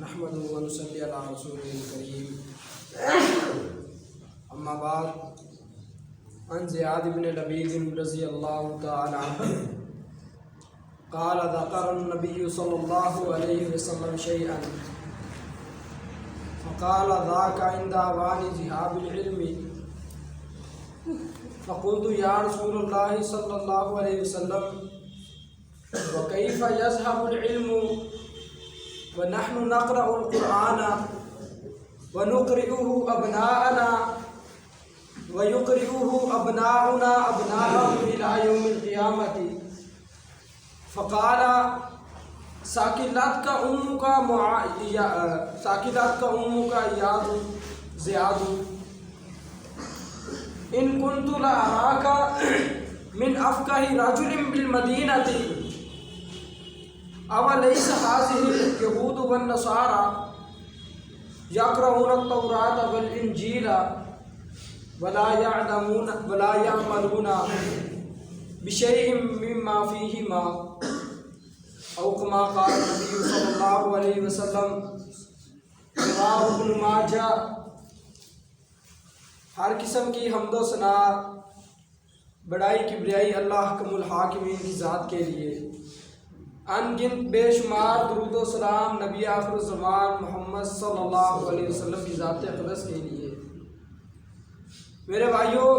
نحمده ونصلي على رسوله الكريم اما بعد عن زیاد بن لبید رضی اللہ تعالی عنہ قال ذكر النبي صلى الله عليه وسلم شيئا فقال ذاك عند اوان ذهاب العلم فقلت يا رسول الله صلى الله عليه وسلم وكيف يذهب العلم ونحن نقرأ القرآن ونقرئه أبناءنا ويقرئه أبناؤنا أبناءهم إلى يوم القيامة فقال ساكلتك أمك زياد إن كنت لأراك من أفقه رجل بالمدينة أوليس هذه اليهود والنصارى يقرؤون التوراة والإنجيل ولا يعملون بشيء مما فيهما أو كما قال النبي صلى الله عليه وسلم رواه ابن ماجہ۔ ہر قسم کی حمد و ثنا بڑائی کبریائی اللہ حکم الحاکمین کی ذات کے لیے، ان گنت بے شمار درود و سلام نبی آخر الزمان محمد صلی اللہ علیہ وسلم کی ذات اقدس کے لیے۔ میرے بھائیوں،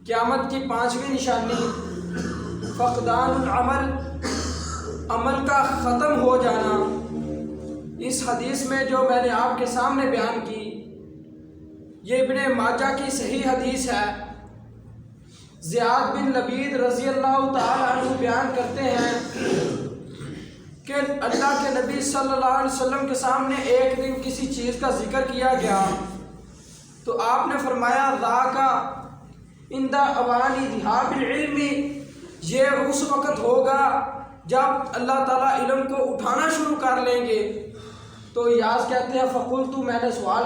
قیامت کی پانچویں نشانی فقدان العمل، عمل کا ختم ہو جانا۔ اس حدیث میں جو میں نے آپ کے سامنے بیان کی، یہ ابن ماجہ کی صحیح حدیث ہے۔ زیاد بن لبید رضی اللہ تعالی عنہ بیان کرتے ہیں کہ اللہ کے نبی صلی اللہ علیہ وسلم کے سامنے ایک دن کسی چیز کا ذکر کیا گیا تو آپ نے فرمایا ذاک عند اوانی ذهاب العلم، یہ اس وقت ہوگا جب اللہ تعالیٰ علم کو اٹھانا شروع کر لیں گے۔ تو یاز کہتے ہیں فقلت، میں نے سوال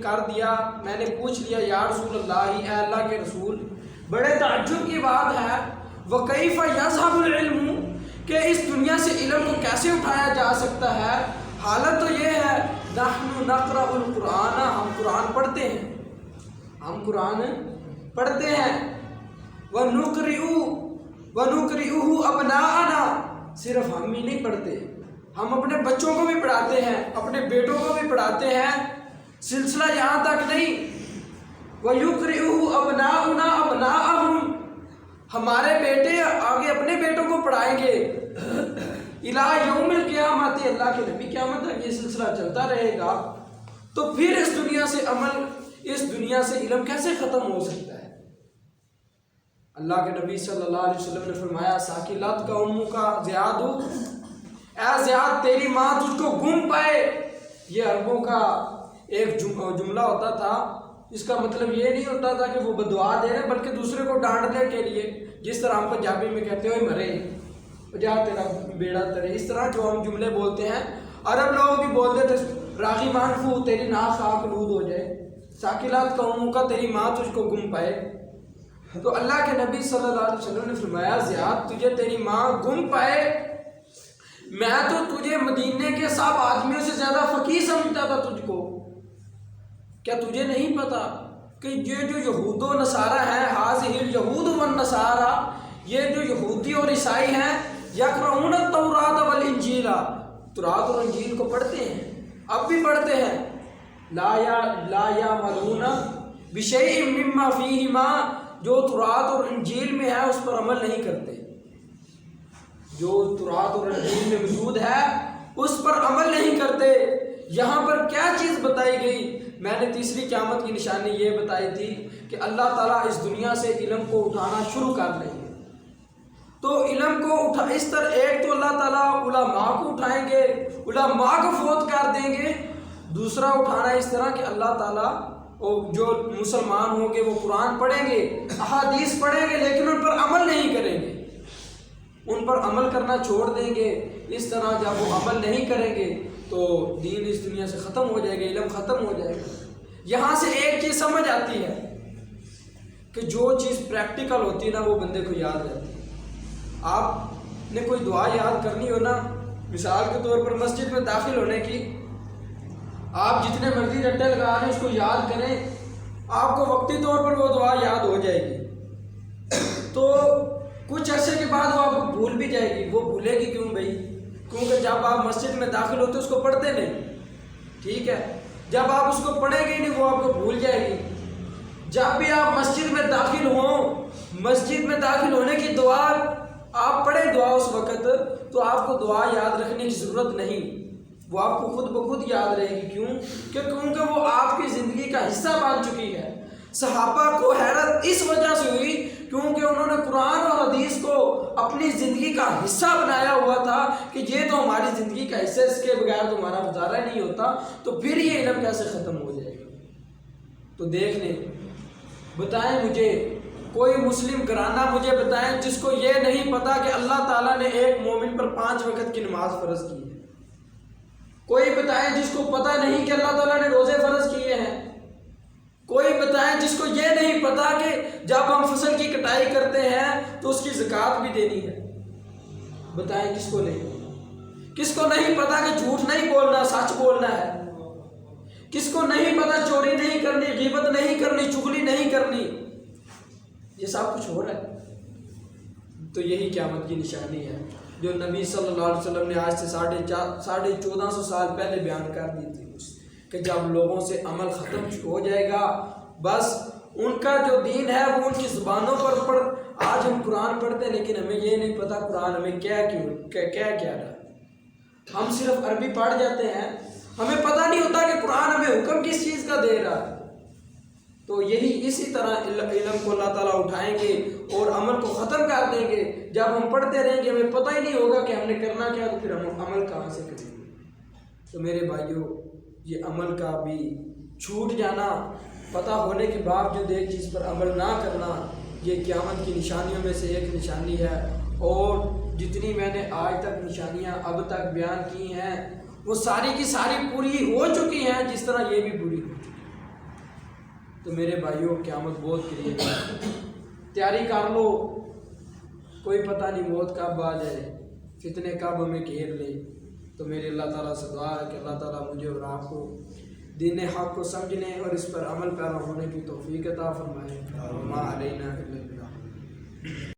کر دیا، میں نے پوچھ لیا یا رسول اللہ، اے اللہ کے رسول، بڑے تعجب کی بات ہے، وَكَيْفَ يَذْهَبُ الْعِلْمُ، کہ اس دنیا سے علم کو کیسے اٹھایا جا سکتا ہے؟ حالت تو یہ ہے نَحْنُ نَقْرَأُ الْقُرْآنَ، ہم قرآن پڑھتے ہیں، وَنُقْرِئُهُ أَبْنَاءَنَا، صرف ہم ہی نہیں پڑھتے، ہم اپنے بچوں کو بھی پڑھاتے ہیں، اپنے بیٹوں کو بھی پڑھاتے ہیں، سلسلہ یہاں تک نہیں، وَيُقْرِئُهُ أَبْنَاؤُنَا أَبْنَاءَهُمْ، ہمارے بیٹے آگے اپنے بیٹوں کو پڑھائیں گے، إِلَى يَوْمِ الْقِيَامَةِ، اللہ کے نبی قیامت تک یہ سلسلہ چلتا رہے گا۔ تو پھر اس دنیا سے علم کیسے ختم ہو سکتا ہے؟ اللہ کے نبی صلی اللہ علیہ وسلم نے فرمایا ساکلتک امک زیاد، اے زیاد تیری ماں تجھ کو گم پائے۔ یہ عربوں کا ایک جملہ ہوتا تھا، اس کا مطلب یہ نہیں ہوتا تھا کہ وہ بدعا دے رہے، بلکہ دوسرے کو ڈانٹنے کے لیے، جس طرح ہم پنجابی میں کہتے ہوئے مرے جا تیرا بیڑا ترے، اس طرح جو ہم جملے بولتے ہیں عرب لوگ بھی بولتے تھے راغی مانفو، تیری ناک خاک لود ہو جائے، ساکلات قوموں کا تیری ماں تجھ کو گم پائے۔ تو اللہ کے نبی صلی اللہ علیہ وسلم نے فرمایا زیاد تجھے تیری ماں گم پائے، میں تو تجھے مدینے کے سب آدمیوں سے زیادہ فقیہ سمجھتا تھا تجھ کو، کیا تجھے نہیں پتا کہ یہ جو یہود و نصارہ ہیں، حاضر یہود و نصارہ، یہ جو یہودی اور عیسائی ہیں، یقرؤون التوراۃ والانجیل، تورات اور انجیل کو پڑھتے ہیں، اب بھی پڑھتے ہیں، لا یعملون بشیء مما فیہما، جو تورات اور انجیل میں ہے اس پر عمل نہیں کرتے، جو تورات اور انجیل میں موجود ہے اس پر عمل نہیں کرتے۔ یہاں پر کیا چیز بتائی گئی؟ میں نے تیسری قیامت کی نشانی یہ بتائی تھی کہ اللہ تعالیٰ اس دنیا سے علم کو اٹھانا شروع کر لیں گے۔ تو علم کو اس طرح ایک تو اللہ تعالیٰ علماء کو اٹھائیں گے، علماء کو فوت کر دیں گے، دوسرا اٹھانا اس طرح کہ اللہ تعالیٰ جو مسلمان ہوں گے وہ قرآن پڑھیں گے، احادیث پڑھیں گے، لیکن ان پر عمل نہیں کریں گے، ان پر عمل کرنا چھوڑ دیں گے۔ اس طرح جب وہ عمل نہیں کریں گے تو دین اس دنیا سے ختم ہو جائے گا، علم ختم ہو جائے گا۔ یہاں سے ایک چیز سمجھ آتی ہے کہ جو چیز پریکٹیکل ہوتی ہے نا وہ بندے کو یاد رہتی ہے۔ آپ نے کوئی دعا یاد کرنی ہو نا مثال کے طور پر مسجد میں داخل ہونے کی آپ جتنے مرضی رٹے لگا رہے ہیں اس کو یاد کریں، آپ کو وقتی طور پر وہ دعا یاد ہو جائے گی، تو کچھ عرصے کے بعد وہ آپ کو بھول بھی جائے گی۔ وہ بھولے گی کیوں بھائی؟ کیونکہ جب آپ مسجد میں داخل ہوتے اس کو پڑھتے نہیں، ٹھیک ہے؟ جب آپ اس کو پڑھیں گے نہیں وہ آپ کو بھول جائے گی۔ جب بھی آپ مسجد میں داخل ہوں، مسجد میں داخل ہونے کی دعا آپ پڑھیں دعا اس وقت، تو آپ کو دعا یاد رکھنے کی ضرورت نہیں، وہ آپ کو خود بخود یاد رہے گی۔ کیوں؟ کیونکہ وہ آپ کی زندگی کا حصہ بن چکی ہے۔ صحابہ کو حیرت اس وجہ سے ہوئی کیونکہ انہوں نے قرآن اور حدیث کو اپنی زندگی کا حصہ بنایا ہوا تھا کہ یہ تو ہماری زندگی کا حصہ ہے، اس کے بغیر تو ہمارا گزارا نہیں ہوتا، تو پھر یہ علم کیسے ختم ہو جائے گا؟ تو دیکھ لیں، بتائیں مجھے کوئی مسلم گھرانہ مجھے بتائیں جس کو یہ نہیں پتا کہ اللہ تعالیٰ نے ایک مومن پر 5 وقت کی نماز فرض کی ہے۔ کوئی بتائیں جس کو پتا نہیں کہ اللہ تعالیٰ نے روزے فرض کیے ہیں۔ کوئی بتائیں جس کو یہ نہیں پتا کہ جب ہم فصل کی کٹائی کرتے ہیں تو اس کی زکوٰۃ بھی دینی ہے۔ بتائیں کس کو نہیں؟ کس کو نہیں پتا کہ جھوٹ نہیں بولنا، سچ بولنا ہے؟ کس کو نہیں پتا چوری نہیں کرنی، غیبت نہیں کرنی، چغلی نہیں کرنی؟ یہ سب کچھ ہو رہا ہے۔ تو یہی قیامت کی نشانی ہے جو نبی صلی اللہ علیہ وسلم نے آج سے 1450 سال پہلے بیان کر دی تھی کہ جب لوگوں سے عمل ختم ہو جائے گا، بس ان کا جو دین ہے وہ ان کی زبانوں پر آج ہم قرآن پڑھتے ہیں لیکن ہمیں یہ نہیں پتا قرآن ہمیں کیا رہا۔ ہم صرف عربی پڑھ جاتے ہیں، ہمیں پتہ نہیں ہوتا کہ قرآن ہمیں حکم کس چیز کا دے رہا ہے۔ تو یہی اسی طرح علم کو اللہ تعالیٰ اٹھائیں گے اور عمل کو ختم کر دیں گے۔ جب ہم پڑھتے رہیں گے ہمیں پتہ ہی نہیں ہوگا کہ ہم نے کرنا کیا، تو پھر ہم عمل کہاں سے کریں گے؟ تو میرے بھائیوں، یہ عمل کا بھی چھوٹ جانا، پتہ ہونے کے باوجود ایک چیز پر عمل نہ کرنا، یہ قیامت کی نشانیوں میں سے ایک نشانی ہے۔ اور جتنی میں نے آج تک نشانیاں اب تک بیان کی ہیں وہ ساری کی ساری پوری ہو چکی ہیں، جس طرح یہ بھی پوری ہو چکی ہے۔ تو میرے بھائیوں، قیامت بہت قریب ہے، تیاری کر لو، کوئی پتہ نہیں موت کب آ جائے، فتنے کب ہمیں گھیر لے۔ تو میرے اللہ تعالیٰ سے دعا ہے کہ اللہ تعالیٰ مجھے اور آپ کو دین حق کو سمجھنے اور اس پر عمل پیرا ہونے کی توفیق عطا فرمائے۔ ما علینا الا البلاغ۔